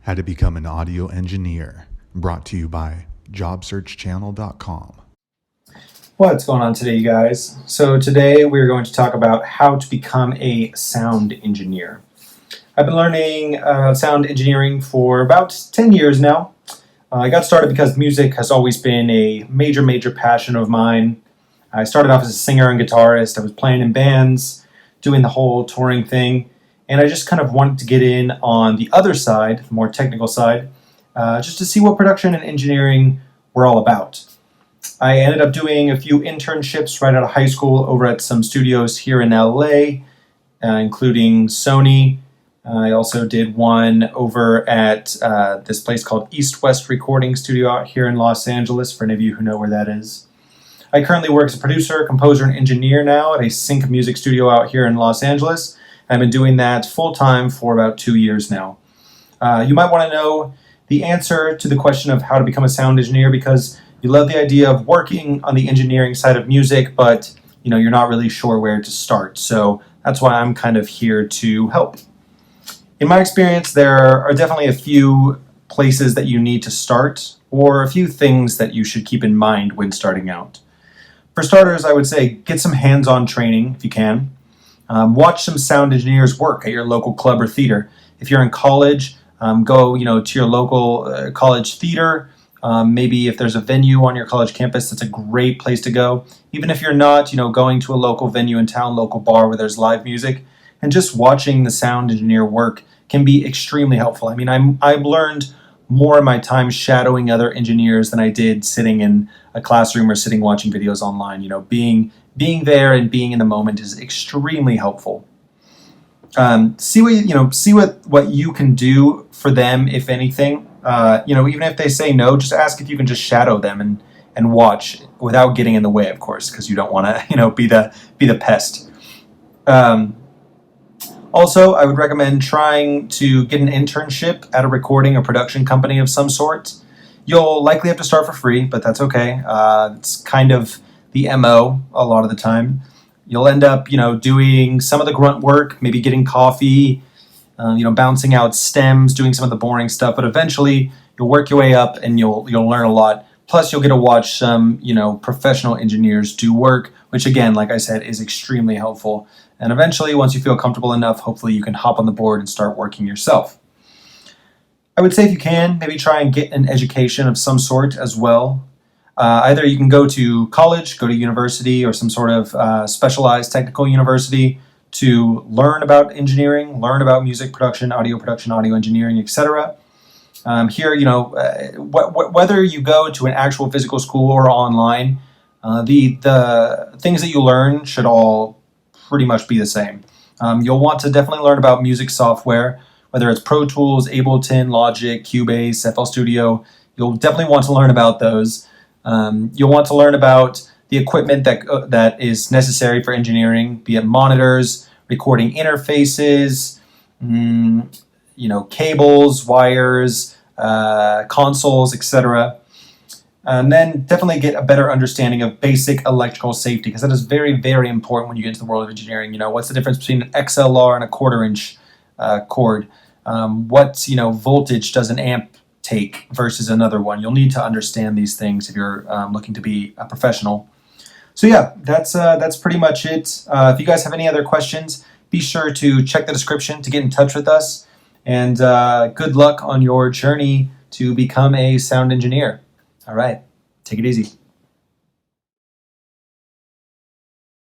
How to Become an Audio Engineer, brought to you by JobSearchChannel.com. What's going on today, you guys? So today we're going to talk about how to become a sound engineer. I've been learning sound engineering for about 10 years now. I got started because music has always been a major passion of mine. I started off as a singer and guitarist. I was playing in bands, doing the whole touring thing, and I just kind of wanted to get in on the other side, the more technical side, just to see what production and engineering were all about. I ended up doing a few internships right out of high school over at some studios here in LA, including Sony. I also did one over at this place called East West Recording Studio out here in Los Angeles, for any of you who know where that is. I currently work as a producer, composer, and engineer now at a sync music studio out here in Los Angeles. I've been doing that full-time for about 2 years now. You might want to know the answer to the question of how to become a sound engineer because you love the idea of working on the engineering side of music, but you're not really sure where to start. So that's why I'm kind of here to help. In my experience, there are definitely a few places that you need to start, or a few things that you should keep in mind when starting out. For starters, I would say get some hands-on training if you can. Watch some sound engineers work at your local club or theater. If you're in college, go to your local college theater. Maybe if there's a venue on your college campus, that's a great place to go. Even if you're not, going to a local venue in town, local bar where there's live music, and just watching the sound engineer work can be extremely helpful. I mean, I've learned more in my time shadowing other engineers than I did sitting in a classroom or sitting watching videos online. Being there and being in the moment is extremely helpful. See what you can do for them, if anything. Even if they say no, just ask if you can just shadow them and watch without getting in the way, of course, because you don't want to be the pest. Also, I would recommend trying to get an internship at a recording or production company of some sort. You'll likely have to start for free, but that's okay. It's kind of the MO a lot of the time. You'll end up, doing some of the grunt work, maybe getting coffee, bouncing out stems, doing some of the boring stuff, but eventually you'll work your way up and you'll learn a lot. Plus you'll get to watch some, professional engineers do work, which again, like I said, is extremely helpful. And eventually, once you feel comfortable enough, hopefully you can hop on the board and start working yourself. I would say if you can, maybe try and get an education of some sort as well. Either you can go to college, go to university, or some sort of specialized technical university to learn about engineering, learn about music production, audio engineering, etc. Here, whether you go to an actual physical school or online, the things that you learn should all pretty much be the same. You'll want to definitely learn about music software, whether it's Pro Tools, Ableton, Logic, Cubase, FL Studio. You'll definitely want to learn about those. You'll want to learn about the equipment that is necessary for engineering, be it monitors, recording interfaces, cables, wires, consoles, etc. And then definitely get a better understanding of basic electrical safety, because that is very important when you get into the world of engineering. What's the difference between an XLR and a quarter-inch cord? What voltage does an amp take versus another one? You'll need to understand these things if you're looking to be a professional. So yeah, that's pretty much it. If you guys have any other questions, be sure to check the description to get in touch with us. And good luck on your journey to become a sound engineer. All right, take it easy.